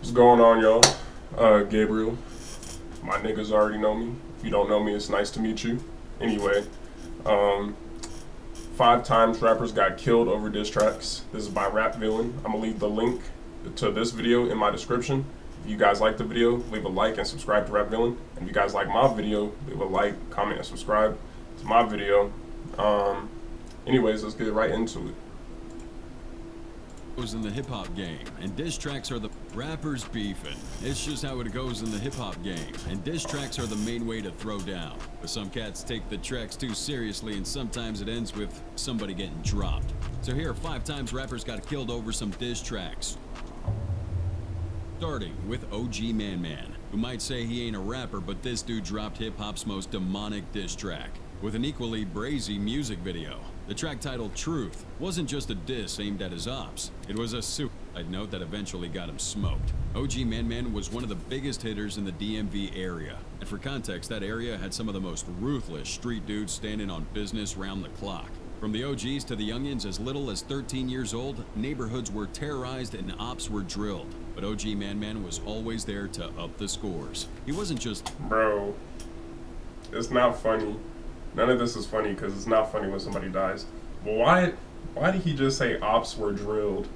What's going on, y'all? Gabriel. My niggas already know me. If you don't know me, it's nice to meet you. Anyway, um, 5 times rappers got killed over diss tracks. This is by Rap Villain. I'm gonna leave the link to this video in my description. If you guys like the video, leave a like and subscribe to Rap Villain. And if you guys like my video, leave a like, comment, and subscribe to my video. Anyways, let's get right into it. Goes in the hip-hop game, and diss tracks are the rappers beefing. It's just how it goes in the hip-hop game, and diss tracks are the main way to throw down. But some cats take the tracks too seriously, and sometimes it ends with somebody getting dropped. So here are 5 times rappers got killed over some diss tracks. Starting with OG Man Man, who might say he ain't a rapper, but this dude dropped hip-hop's most demonic diss track with an equally brazy music video. The track titled Truth wasn't just a diss aimed at his ops, it was a suicide note that eventually got him smoked. OG Man Man was one of the biggest hitters in the DMV area, and for context, that area had some of the most ruthless street dudes standing on business round the clock. From the OGs to the youngins as little as 13 years old, neighborhoods were terrorized and ops were drilled. But OG Man Man was always there to up the scores. He wasn't just... Bro, it's not funny. None of this is funny because it's not funny when somebody dies. But why did he just say ops were drilled?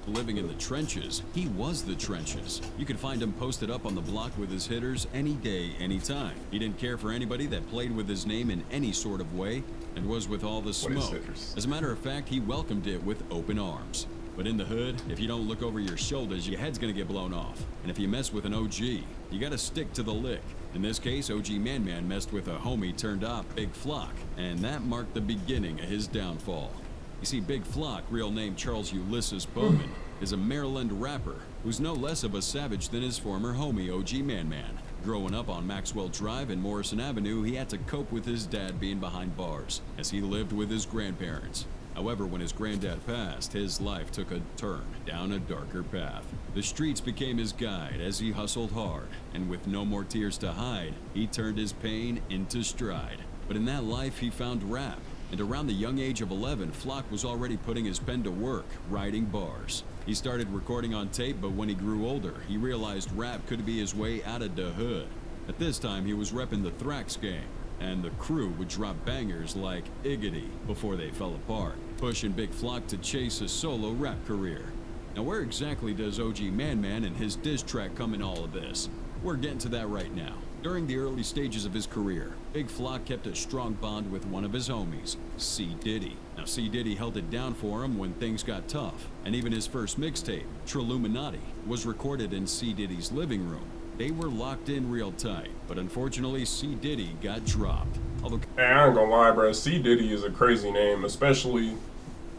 living in the trenches. He was the trenches. You could find him posted up on the block with his hitters any day, anytime. He didn't care for anybody that played with his name in any sort of way and was with all the smoke. As a matter of fact, he welcomed it with open arms. But in the hood, if you don't look over your shoulders, your head's gonna get blown off. And if you mess with an OG, you gotta stick to the lick. In this case, OG Man Man messed with a homie turned op, Big Flock, and that marked the beginning of his downfall. You see, Big Flock, real name Charles Ulysses Bowman, is a Maryland rapper who's no less of a savage than his former homie OG Man Man. Growing up on Maxwell Drive and Morrison Avenue, he had to cope with his dad being behind bars, as he lived with his grandparents. However, when his granddad passed, his life took a turn down a darker path. The streets became his guide as he hustled hard, and with no more tears to hide, he turned his pain into stride. But in that life, he found rap, and around the young age of 11, Flock was already putting his pen to work, writing bars. He started recording on tape, but when he grew older, he realized rap could be his way out of the hood. At this time, he was repping the Thrax gang, and the crew would drop bangers like Iggity before they fell apart, pushing Big Flock to chase a solo rap career. Now, where exactly does OG Man Man and his diss track come in all of this? We're getting to that right now. During the early stages of his career, Big Flock kept a strong bond with one of his homies, C. Diddy. Now, C. Diddy held it down for him when things got tough, and even his first mixtape, Triluminati, was recorded in C. Diddy's living room. They were locked in real tight, but unfortunately, C. Diddy got dropped. Although, hey, I ain't gonna lie, bro. C. Diddy is a crazy name, especially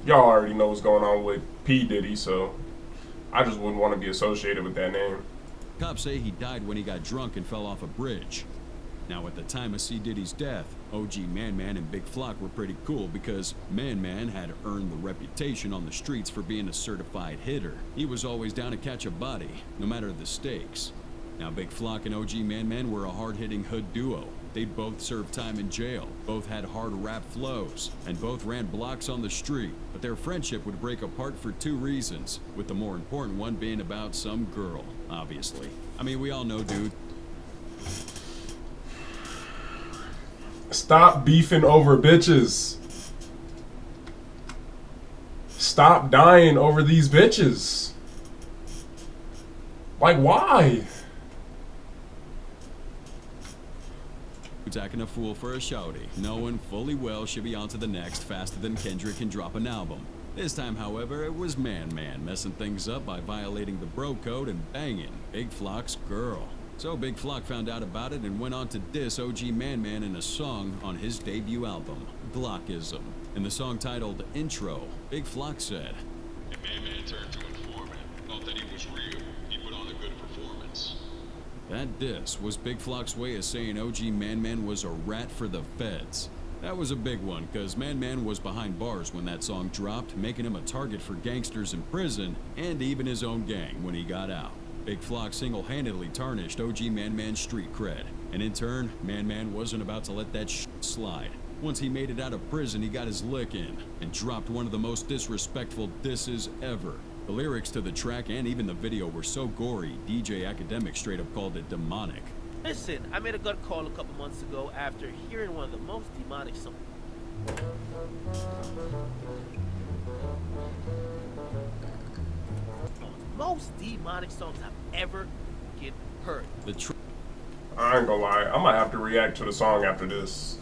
y'all already know what's going on with P. Diddy, so I just wouldn't want to be associated with that name. Cops say he died when he got drunk and fell off a bridge. Now, at the time of C. Diddy's death, OG Man Man and Big Flock were pretty cool because Man Man had earned the reputation on the streets for being a certified hitter. He was always down to catch a body, no matter the stakes. Now, Big Flock and OG Man Man were a hard-hitting hood duo. They'd both served time in jail, both had hard rap flows, and both ran blocks on the street. But their friendship would break apart for 2 reasons, with the more important one being about some girl, obviously. I mean, we all know, dude. Stop beefing over bitches. Stop dying over these bitches. Like, why? Acting a fool for a shouty, knowing fully well she'll be on to the next faster than Kendrick can drop an album. This time, however, it was Man Man messing things up by violating the bro code and banging Big Flock's girl. So Big Flock found out about it and went on to diss OG Man Man in a song on his debut album, Glockism. In the song titled Intro, Big Flock said, "And Man Man turned to informant, thought that he was real, he put on a good performance." That diss was Big Flock's way of saying OG Man Man was a rat for the feds. That was a big one, cause Man Man was behind bars when that song dropped, making him a target for gangsters in prison and even his own gang when he got out. Big Flock single-handedly tarnished OG Man Man's street cred, and in turn, Man Man wasn't about to let that slide. Once he made it out of prison, he got his lick in and dropped one of the most disrespectful disses ever. The lyrics to the track and even the video were so gory, DJ Academic straight up called it demonic. Listen, I made a gut call a couple months ago after hearing one of the most demonic songs. Most demonic songs I've ever heard. I ain't gonna lie, I might have to react to the song after this.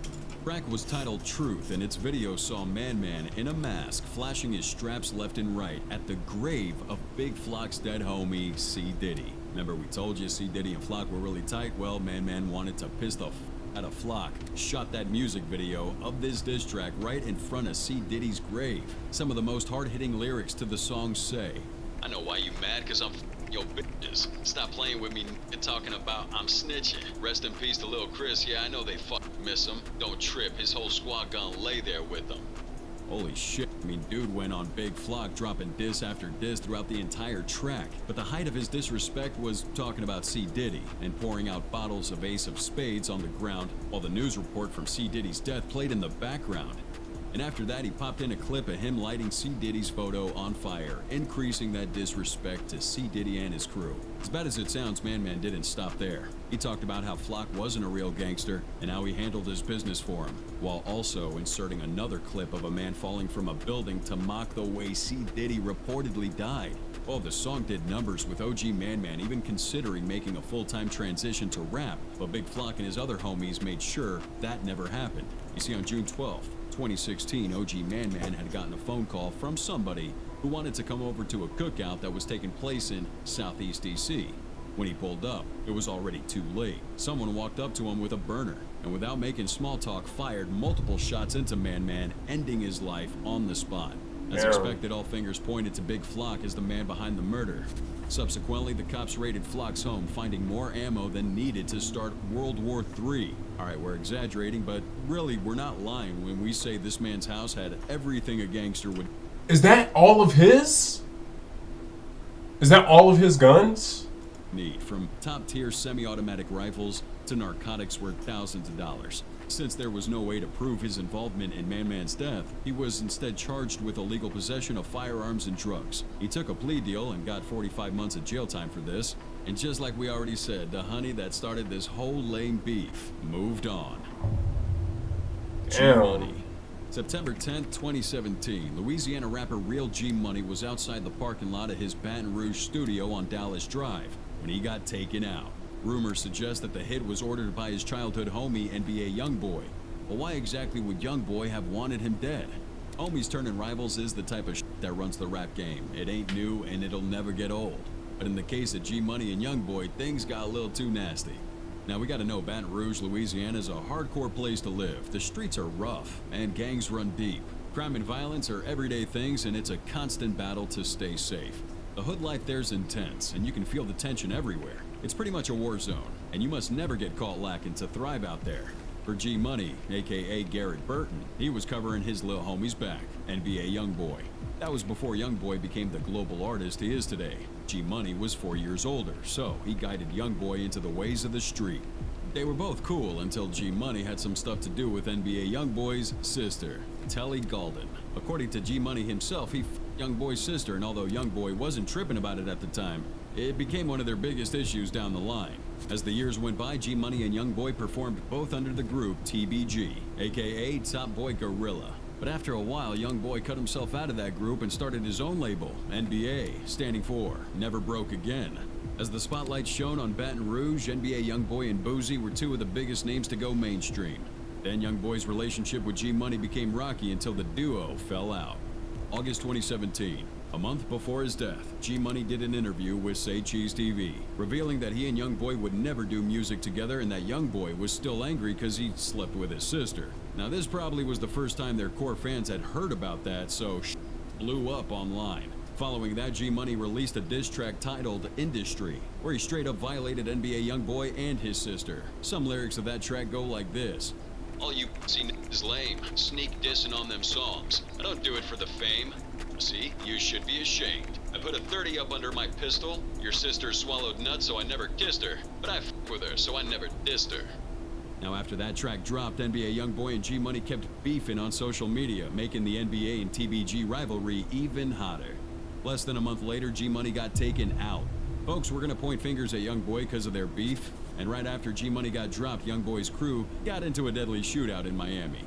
The track was titled Truth, and its video saw Man Man in a mask flashing his straps left and right at the grave of Big Flock's dead homie, C. Diddy. Remember we told you C. Diddy and Flock were really tight? Well, Man Man wanted to piss the out of Flock, shot that music video of this diss track right in front of C. Diddy's grave. Some of the most hard-hitting lyrics to the song say, I know why you mad, cause I'm your bitches. Stop playing with me and talking about I'm snitching. Rest in peace to Lil Chris, yeah, I know they miss him. Don't trip, his whole squad gonna lay there with him. Holy shit, I mean, dude went on Big Flock dropping diss after diss throughout the entire track. But the height of his disrespect was talking about C. Diddy and pouring out bottles of Ace of Spades on the ground while the news report from C. Diddy's death played in the background. And after that, he popped in a clip of him lighting C. Diddy's photo on fire, increasing that disrespect to C. Diddy and his crew. As bad as it sounds, Man Man didn't stop there. He talked about how Flock wasn't a real gangster and how he handled his business for him, while also inserting another clip of a man falling from a building to mock the way C. Diddy reportedly died. Oh, the song did numbers with OG Man Man even considering making a full-time transition to rap, but Big Flock and his other homies made sure that never happened. You see, on June 12th, 2016, OG Man Man had gotten a phone call from somebody who wanted to come over to a cookout that was taking place in Southeast DC. When he pulled up, it was already too late. Someone walked up to him with a burner, and without making small talk, fired multiple shots into Man Man, ending his life on the spot. As expected, all fingers pointed to Big Flock as the man behind the murder. Subsequently, the cops raided Flock's home, finding more ammo than needed to start World War III. Alright, we're exaggerating, but really, we're not lying when we say this man's house had everything a gangster would. Is that all of his? Is that all of his guns? Need, from top-tier semi-automatic rifles to narcotics worth thousands of dollars. Since there was no way to prove his involvement in Man Man's death, he was instead charged with illegal possession of firearms and drugs. He took a plea deal and got 45 months of jail time for this. And just like we already said, the honey that started this whole lame beef moved on. G-Money. September 10th, 2017, Louisiana rapper Real G-Money was outside the parking lot of his Baton Rouge studio on Dallas Drive when he got taken out. Rumors suggest that the hit was ordered by his childhood homie, NBA Youngboy. But why exactly would Youngboy have wanted him dead? Homies turning rivals is the type of shit that runs the rap game. It ain't new and it'll never get old. But in the case of G-Money and Youngboy, things got a little too nasty. Now we gotta know Baton Rouge, Louisiana is a hardcore place to live. The streets are rough and gangs run deep. Crime and violence are everyday things and it's a constant battle to stay safe. The hood life there's intense and you can feel the tension everywhere. It's pretty much a war zone, and you must never get caught lacking to thrive out there. For G-Money, aka Garrett Burton, he was covering his lil homie's back, NBA Youngboy. That was before Youngboy became the global artist he is today. G-Money was 4 years older, so he guided Youngboy into the ways of the street. They were both cool until G-Money had some stuff to do with NBA Youngboy's sister, Telly Golden. According to G-Money himself, he f***ed Youngboy's sister, and although Youngboy wasn't tripping about it at the time, it became one of their biggest issues down the line. As the years went by, G-Money and Youngboy performed both under the group TBG, aka Top Boy Gorilla. But after a while, Youngboy cut himself out of that group and started his own label, NBA, standing for Never Broke Again. As the spotlight shone on Baton Rouge, NBA Youngboy and Boozy were two of the biggest names to go mainstream. Then Youngboy's relationship with G-Money became rocky until the duo fell out. August 2017. A month before his death, G-Money did an interview with Say Cheese TV, revealing that he and Youngboy would never do music together and that Youngboy was still angry because he slept with his sister. Now this probably was the first time their core fans had heard about that, so blew up online. Following that, G-Money released a diss track titled Industry, where he straight up violated NBA Youngboy and his sister. Some lyrics of that track go like this. All you pussy is lame, sneak dissing on them songs. I don't do it for the fame. See, you should be ashamed. I put a 30 up under my pistol. Your sister swallowed nuts, so I never kissed her. But I f***ed with her, so I never dissed her. Now after that track dropped, NBA Youngboy and G-Money kept beefing on social media, making the NBA and TBG rivalry even hotter. Less than a month later, G-Money got taken out. Folks were going to point fingers at Youngboy because of their beef, and right after G-Money got dropped, Youngboy's crew got into a deadly shootout in Miami.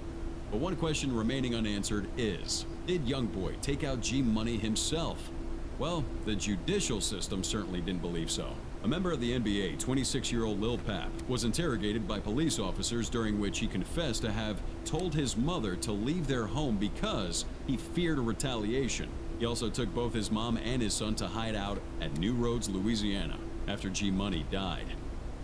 But one question remaining unanswered is, did Youngboy take out G-Money himself? Well, the judicial system certainly didn't believe so. A member of the NBA, 26-year-old Lil Pap, was interrogated by police officers during which he confessed to have told his mother to leave their home because he feared a retaliation. He also took both his mom and his son to hide out at New Roads, Louisiana, after G-Money died.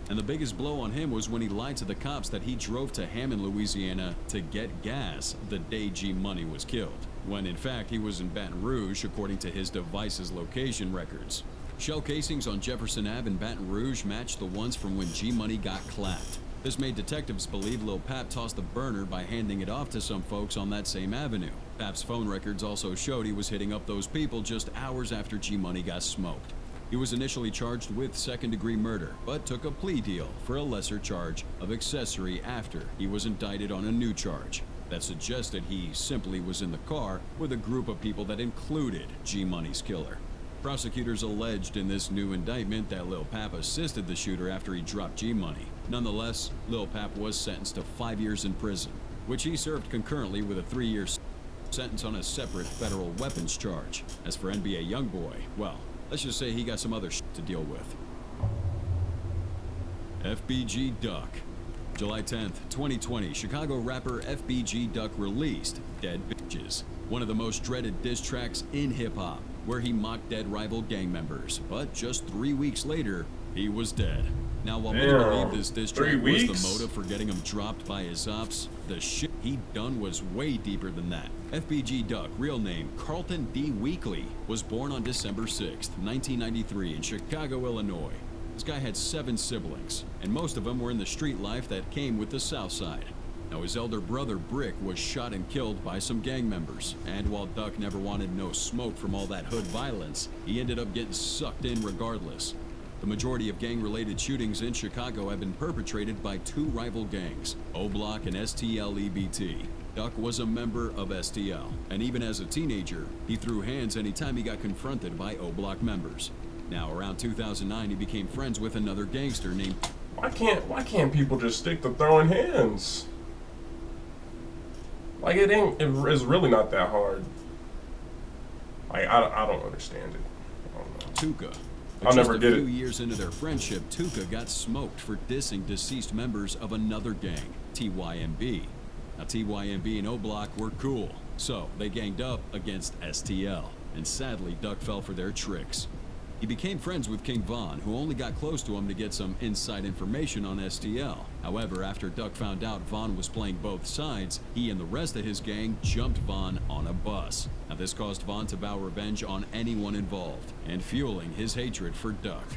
And the biggest blow on him was when he lied to the cops that he drove to Hammond, Louisiana to get gas the day G-Money was killed, when in fact he was in Baton Rouge according to his device's location records. Shell casings on Jefferson Ave in Baton Rouge matched the ones from when G-Money got clapped. This made detectives believe Lil Pap tossed the burner by handing it off to some folks on that same avenue. Pap's phone records also showed he was hitting up those people just hours after G-Money got smoked. He was initially charged with second-degree murder, but took a plea deal for a lesser charge of accessory after he was indicted on a new charge that suggested he simply was in the car with a group of people that included G-Money's killer. Prosecutors alleged in this new indictment that Lil Pap assisted the shooter after he dropped G-Money. Nonetheless, Lil Pap was sentenced to 5 years in prison, which he served concurrently with a 3-year sentence on a separate federal weapons charge. As for NBA Youngboy, well, let's just say he got some other shit to deal with. FBG Duck. July 10th, 2020, Chicago rapper FBG Duck released Dead Bitches, one of the most dreaded diss tracks in hip-hop, where he mocked dead rival gang members. But just 3 weeks later, he was dead. Now, while many believe this diss track was the motive for getting him dropped by his ops, the shit he'd done was way deeper than that. FBG Duck, real name Carlton D. Weekly, was born on December 6th, 1993 in Chicago, Illinois. This guy had 7 siblings, and most of them were in the street life that came with the South Side. Now, his elder brother Brick was shot and killed by some gang members, and while Duck never wanted no smoke from all that hood violence, he ended up getting sucked in regardless. The majority of gang-related shootings in Chicago have been perpetrated by 2 rival gangs, O-Block and STL-EBT. Duck was a member of STL, and even as a teenager, he threw hands anytime he got confronted by O-Block members. Now, around 2009, he became friends with another gangster named... Why can't people just stick to throwing hands? Like, it's really not that hard. Like, I don't understand it. I don't know. Tuka. I'll never get it. Just a few years into their friendship, Tuka got smoked for dissing deceased members of another gang, TYMB. Now, TYMB and O-Block were cool, so they ganged up against STL, and sadly, Duck fell for their tricks. He became friends with King Von, who only got close to him to get some inside information on STL. However, after Duck found out Von was playing both sides, he and the rest of his gang jumped Von on a bus. Now, this caused Von to vow revenge on anyone involved, and fueling his hatred for Duck.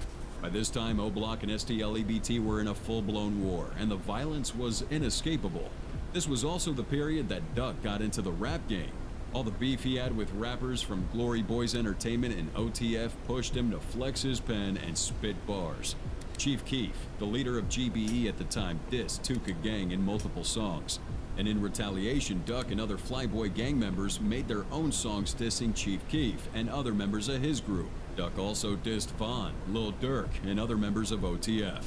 By this time, O-Block and STL-EBT were in a full-blown war, and the violence was inescapable. This was also the period that Duck got into the rap game. All the beef he had with rappers from Glory Boys Entertainment and OTF pushed him to flex his pen and spit bars. Chief Keef, the leader of GBE at the time, dissed Tuka Gang in multiple songs. And in retaliation, Duck and other Flyboy gang members made their own songs dissing Chief Keef and other members of his group. Duck also dissed Von, Lil Durk, and other members of OTF.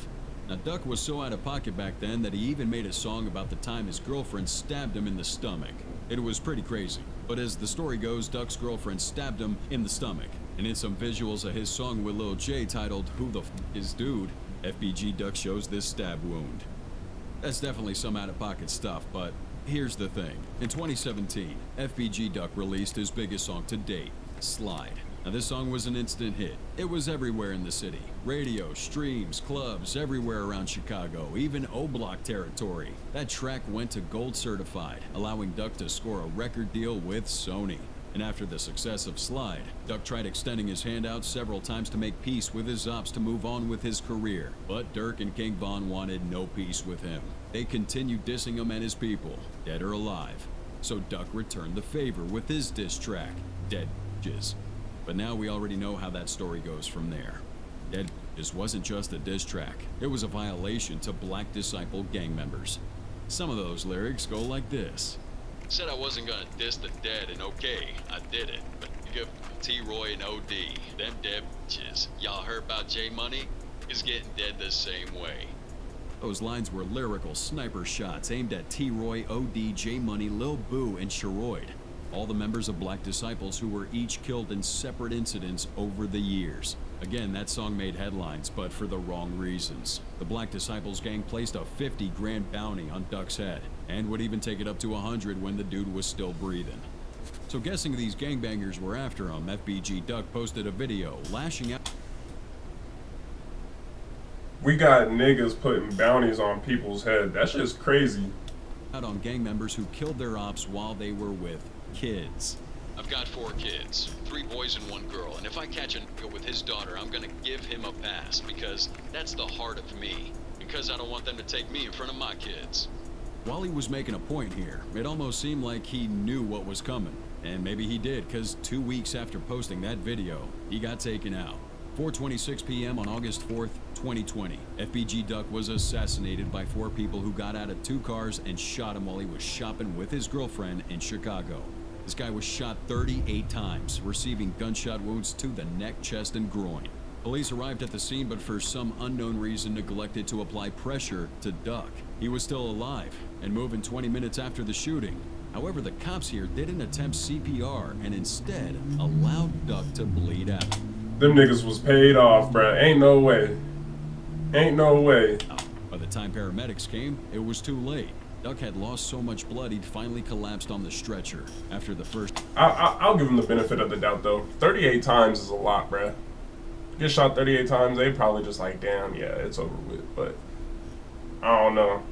Now, Duck was so out of pocket back then that he even made a song about the time his girlfriend stabbed him in the stomach. It was pretty crazy. But as the story goes, Duck's girlfriend stabbed him in the stomach. And in some visuals of his song with Lil J titled Who the F is Dude, FBG Duck shows this stab wound. That's definitely some out-of-pocket stuff, but here's the thing. In 2017, FBG Duck released his biggest song to date, Slide. Now, this song was an instant hit. It was everywhere in the city. Radio, streams, clubs, everywhere around Chicago, even O-Block territory. That track went to gold certified, allowing Duck to score a record deal with Sony. And after the success of Slide, Duck tried extending his hand out several times to make peace with his ops to move on with his career. But Durk and King Von wanted no peace with him. They continued dissing him and his people, dead or alive. So Duck returned the favor with his diss track, Dead Bitches. But now we already know how that story goes from there. Dead Bitches wasn't just a diss track. It was a violation to Black Disciple gang members. Some of those lyrics go like this. Said I wasn't gonna diss the dead, and okay, I did it. But T-Roy and OD. Them dead bitches. Y'all heard about J Money? Is getting dead the same way. Those lines were lyrical sniper shots aimed at T-Roy, OD, J Money, Lil Boo, and Sheroid. All the members of Black Disciples who were each killed in separate incidents over the years. Again, that song made headlines, but for the wrong reasons. The Black Disciples gang placed a 50 grand bounty on Duck's head, and would even take it up to 100 when the dude was still breathing. So guessing these gangbangers were after him, FBG Duck posted a video lashing out. We got niggas putting bounties on people's head. That shit's crazy. Out on gang members who killed their ops while they were with kids. I've got 4 kids, 3 boys and 1 girl, and if I catch a nigga with his daughter, I'm gonna give him a pass, because that's the heart of me. Because I don't want them to take me in front of my kids. While he was making a point here, it almost seemed like he knew what was coming. And maybe he did, because 2 weeks after posting that video, he got taken out. 4:26 p.m. on August 4th, 2020, FBG Duck was assassinated by 4 people who got out of 2 cars and shot him while he was shopping with his girlfriend in Chicago. This guy was shot 38 times, receiving gunshot wounds to the neck, chest, and groin. Police arrived at the scene, but for some unknown reason neglected to apply pressure to Duck. He was still alive and moving 20 minutes after the shooting. However, the cops here didn't attempt CPR and instead allowed Duck to bleed out. Them niggas was paid off, bruh. Ain't no way. Ain't no way. By the time paramedics came, it was too late. Duck had lost so much blood he'd finally collapsed on the stretcher after the first. I'll give him the benefit of the doubt, though. 38 times is a lot, bruh. Get shot 38 times, they probably just like, damn, yeah, it's over with. But I don't know.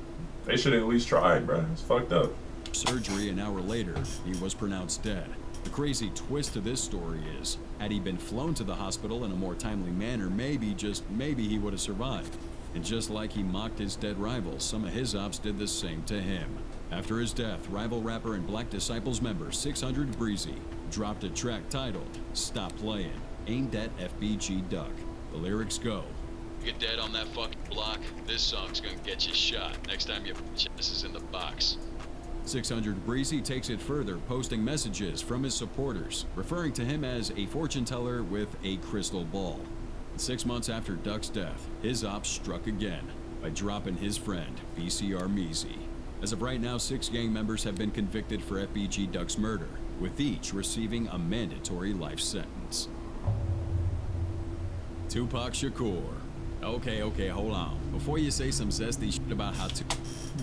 They should at least try, bruh. It's fucked up. Surgery, an hour later, he was pronounced dead. The crazy twist to this story is, had he been flown to the hospital in a more timely manner, maybe, just maybe, he would have survived. And just like he mocked his dead rivals, some of his ops did the same to him. After his death, rival rapper and Black Disciples member 600 Breezy dropped a track titled Stop Playing, aimed at FBG Duck. The lyrics go, You get dead on that fucking block, this song's gonna get you shot. Next time your bitch ass is in the box. 600 Breezy takes it further, posting messages from his supporters, referring to him as a fortune teller with a crystal ball. 6 months after Duck's death, his ops struck again by dropping his friend, BCR Meezy. As of right now, 6 gang members have been convicted for FBG Duck's murder, with each receiving a mandatory life sentence. Tupac Shakur. Okay, hold on. Before you say some zesty shit about how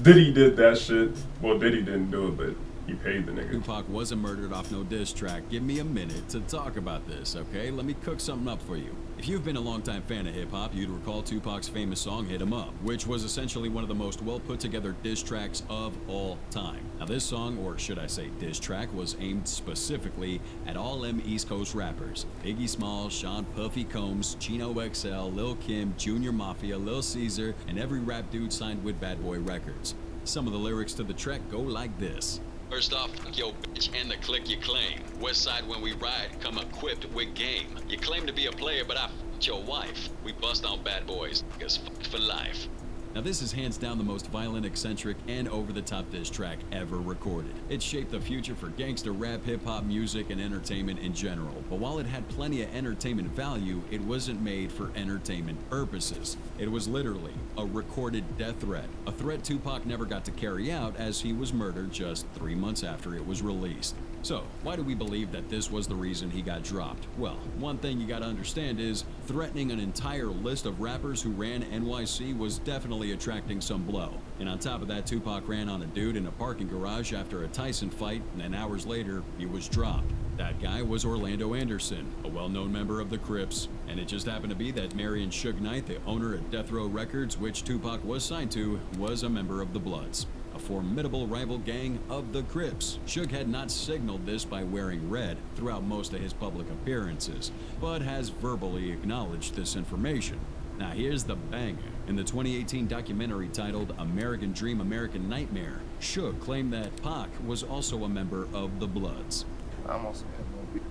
Diddy did that shit. Well, Diddy didn't do it, but he paid the nigga. Tupac wasn't murdered off no diss track. Give me a minute to talk about this, okay? Let me cook something up for you. If you've been a longtime fan of hip-hop, you'd recall Tupac's famous song, Hit 'Em Up, which was essentially one of the most well-put-together diss tracks of all time. Now, this song, or should I say diss track, was aimed specifically at all them East Coast rappers. Biggie Smalls, Sean Puffy Combs, Chino XL, Lil Kim, Junior Mafia, Lil Caesar, and every rap dude signed with Bad Boy Records. Some of the lyrics to the track go like this. First off, fuck your bitch and the clique you claim. West side when we ride, come equipped with game. You claim to be a player, but I f***ed your wife. We bust on bad boys, niggas fucked for life. Now this is hands down the most violent, eccentric, and over-the-top diss track ever recorded. It shaped the future for gangster rap, hip-hop music, and entertainment in general. But while it had plenty of entertainment value, it wasn't made for entertainment purposes. It was literally a recorded death threat. A threat Tupac never got to carry out as he was murdered just 3 months after it was released. So, why do we believe that this was the reason he got dropped? Well, one thing you gotta understand is, threatening an entire list of rappers who ran NYC was definitely attracting some blow. And on top of that, Tupac ran on a dude in a parking garage after a Tyson fight, and then hours later, he was dropped. That guy was Orlando Anderson, a well-known member of the Crips, and it just happened to be that Marion Suge Knight, the owner of Death Row Records, which Tupac was signed to, was a member of the Bloods, a formidable rival gang of the Crips. Suge had not signaled this by wearing red throughout most of his public appearances, but has verbally acknowledged this information. Now here's the banger. In the 2018 documentary titled American Dream, American Nightmare, Suge claimed that Pac was also a member of the Bloods. I almost had a little bit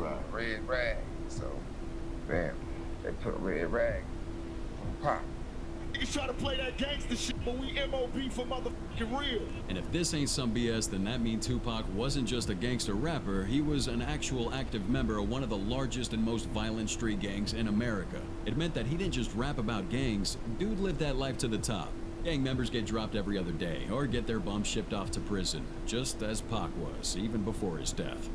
of red rag, so bam, they put a red rag on Pac. Niggas try to play that gangster shit. but we MOB for motherfucking real. And if this ain't some BS, then that means Tupac wasn't just a gangster rapper, he was an actual active member of one of the largest and most violent street gangs in America. It meant that he didn't just rap about gangs, dude lived that life to the top. Gang members get dropped every other day, or get their bums shipped off to prison, just as Pac was, even before his death.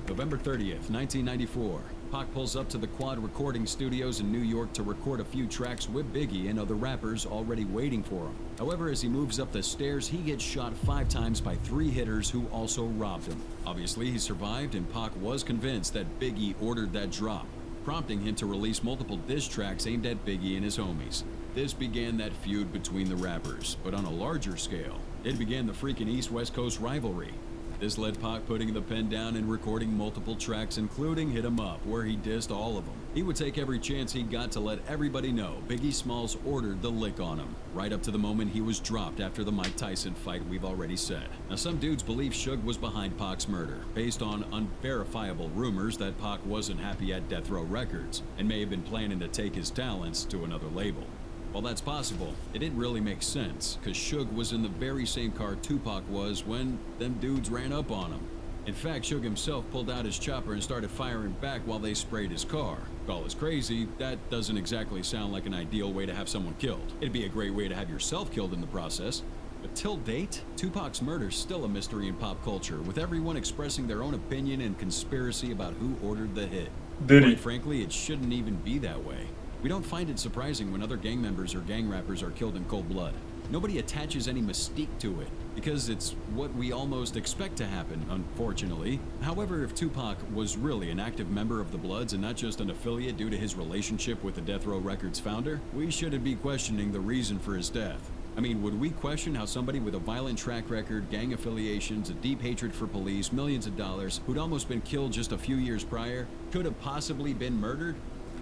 November 30th, 1994, Pac pulls up to the Quad Recording Studios in New York to record a few tracks with Biggie and other rappers already waiting for him. However, as he moves up the stairs, he gets shot 5 times by 3 hitters who also robbed him. Obviously, he survived, and Pac was convinced that Biggie ordered that drop, prompting him to release multiple diss tracks aimed at Biggie and his homies. This began that feud between the rappers, but on a larger scale, it began the freaking East-West Coast rivalry. This led Pac putting the pen down and recording multiple tracks, including Hit 'Em Up, where he dissed all of them. He would take every chance he got to let everybody know Biggie Smalls ordered the lick on him, right up to the moment he was dropped after the Mike Tyson fight we've already said. Now, some dudes believe Suge was behind Pac's murder, based on unverifiable rumors that Pac wasn't happy at Death Row Records, and may have been planning to take his talents to another label. While that's possible, it didn't really make sense, cause Suge was in the very same car Tupac was when them dudes ran up on him. In fact, Suge himself pulled out his chopper and started firing back while they sprayed his car. Call us crazy, that doesn't exactly sound like an ideal way to have someone killed. It'd be a great way to have yourself killed in the process. But till date, Tupac's murder's still a mystery in pop culture, with everyone expressing their own opinion and conspiracy about who ordered the hit. Quite frankly, it shouldn't even be that way. We don't find it surprising when other gang members or gang rappers are killed in cold blood. Nobody attaches any mystique to it, because it's what we almost expect to happen, unfortunately. However, if Tupac was really an active member of the Bloods and not just an affiliate due to his relationship with the Death Row Records founder, we shouldn't be questioning the reason for his death. I mean, would we question how somebody with a violent track record, gang affiliations, a deep hatred for police, millions of dollars, who'd almost been killed just a few years prior, could have possibly been murdered?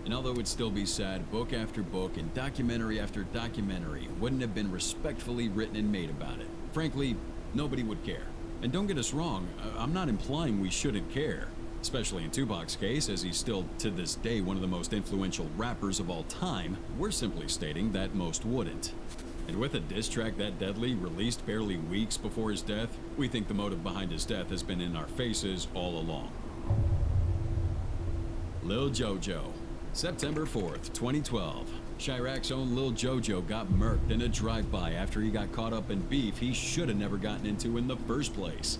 And although it'd still be sad, book after book and documentary after documentary wouldn't have been respectfully written and made about it. Frankly, nobody would care. And don't get us wrong, I'm not implying we shouldn't care. Especially in Tupac's case, as he's still, to this day, one of the most influential rappers of all time, we're simply stating that most wouldn't. And with a diss track that deadly, released barely weeks before his death, we think the motive behind his death has been in our faces all along. Lil Jojo. September 4th, 2012. Chirac's own Lil Jojo got murked in a drive-by after he got caught up in beef he should have never gotten into in the first place.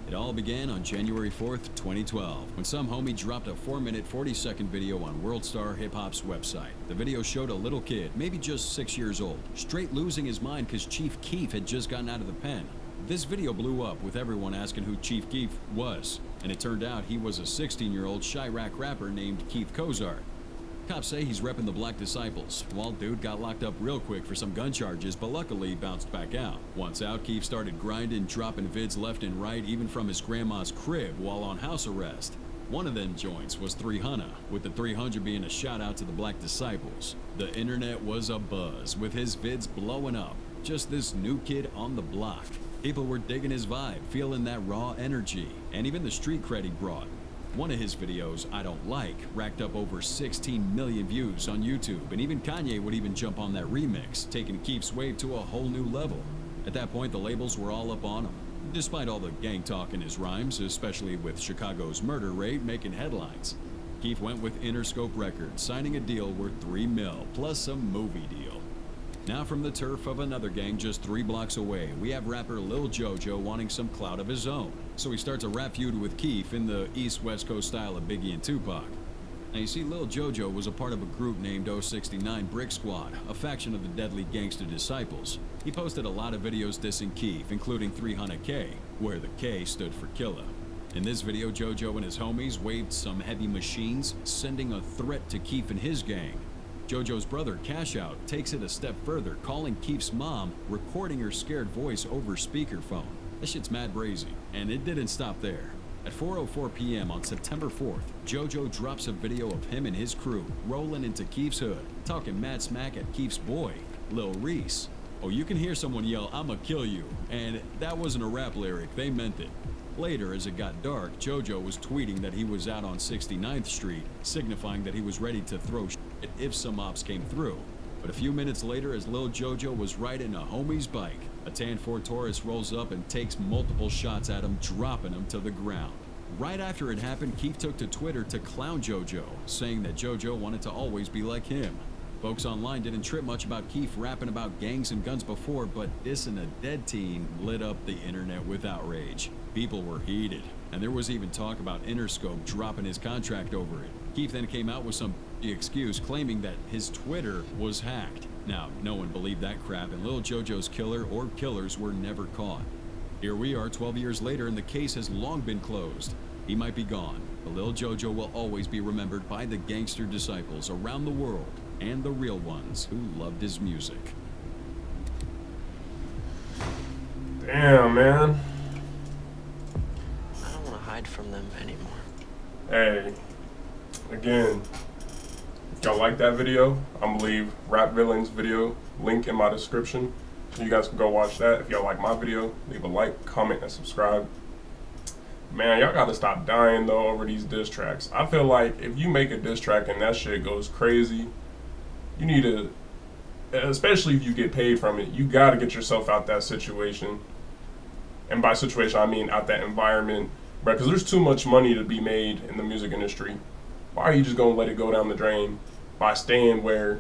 It all began on January 4th, 2012, when some homie dropped a 4-minute, 40-second video on Worldstar Hip Hop's website. The video showed a little kid, maybe just 6 years old, straight losing his mind because Chief Keef had just gotten out of the pen. This video blew up with everyone asking who Chief Keef was, and it turned out he was a 16-year-old Chirac rapper named Keith Cozart. Cops say he's repping the Black Disciples. Wild dude got locked up real quick for some gun charges, but luckily bounced back out. Once out, Keith started grinding, dropping vids left and right, even from his grandma's crib while on house arrest. One of them joints was 300, with the 300 being a shout out to the Black Disciples. The internet was abuzz, with his vids blowing up. Just this new kid on the block. People were digging his vibe, feeling that raw energy, and even the street cred he brought. One of his videos, I Don't Like, racked up over 16 million views on YouTube, and even Kanye would even jump on that remix, taking Keef's wave to a whole new level. At that point, the labels were all up on him. Despite all the gang talk in his rhymes, especially with Chicago's murder rate making headlines, Keef went with Interscope Records, signing a deal worth $3 million, plus a movie deal. Now from the turf of another gang just 3 blocks away, we have rapper Lil Jojo wanting some clout of his own. So he starts a rap feud with Keef in the East-West Coast style of Biggie and Tupac. Now you see, Lil Jojo was a part of a group named 069 Brick Squad, a faction of the deadly Gangsta Disciples. He posted a lot of videos dissing Keef, including 300K, where the K stood for Killer. In this video, Jojo and his homies waved some heavy machines, sending a threat to Keef and his gang. Jojo's brother, Cash Out, takes it a step further, calling Keef's mom, recording her scared voice over speakerphone. That shit's mad brazy, and it didn't stop there. At 4:04 p.m. on September 4th, Jojo drops a video of him and his crew rolling into Keef's hood, talking mad smack at Keef's boy, Lil Reese. Oh, you can hear someone yell, "I'ma kill you," and that wasn't a rap lyric, they meant it. Later, as it got dark, Jojo was tweeting that he was out on 69th Street, signifying that he was ready to throw shit if some ops came through. But a few minutes later, as Lil Jojo was riding a homie's bike, a tan Ford Taurus rolls up and takes multiple shots at him, dropping him to the ground. Right after it happened, Keith took to Twitter to clown JoJo, saying that JoJo wanted to always be like him. Folks online didn't trip much about Keith rapping about gangs and guns before, but dissing a dead teen lit up the internet with outrage. People were heated, and there was even talk about Interscope dropping his contract over it. Keith then came out with some excuse claiming that his Twitter was hacked. Now, no one believed that crap, and Lil Jojo's killer or killers were never caught. Here we are 12 years later, and the case has long been closed. He might be gone, but Lil Jojo will always be remembered by the gangster disciples around the world and the real ones who loved his music. Damn, man. I don't want to hide from them anymore. Hey, again, if y'all like that video, I'm gonna leave Rap Villain's video link in my description, so you guys can go watch that. If y'all like my video, leave a like, comment, and subscribe. Man, y'all gotta stop dying though over these diss tracks. I feel like if you make a diss track and that shit goes crazy, you need to, especially if you get paid from it, you gotta get yourself out that situation. And by situation, I mean out that environment, bro, because there's too much money to be made in the music industry. Why are you just gonna let it go down the drain by staying where,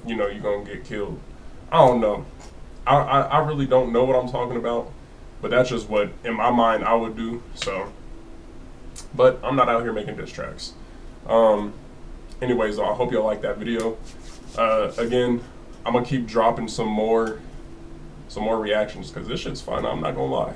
you know, you're gonna get killed? I don't know. I really don't know what I'm talking about, but that's just what, in my mind, I would do, so. But I'm not out here making diss tracks. Anyways, though, I hope y'all like that video. Again, I'm gonna keep dropping some more reactions, because this shit's fun, I'm not gonna lie.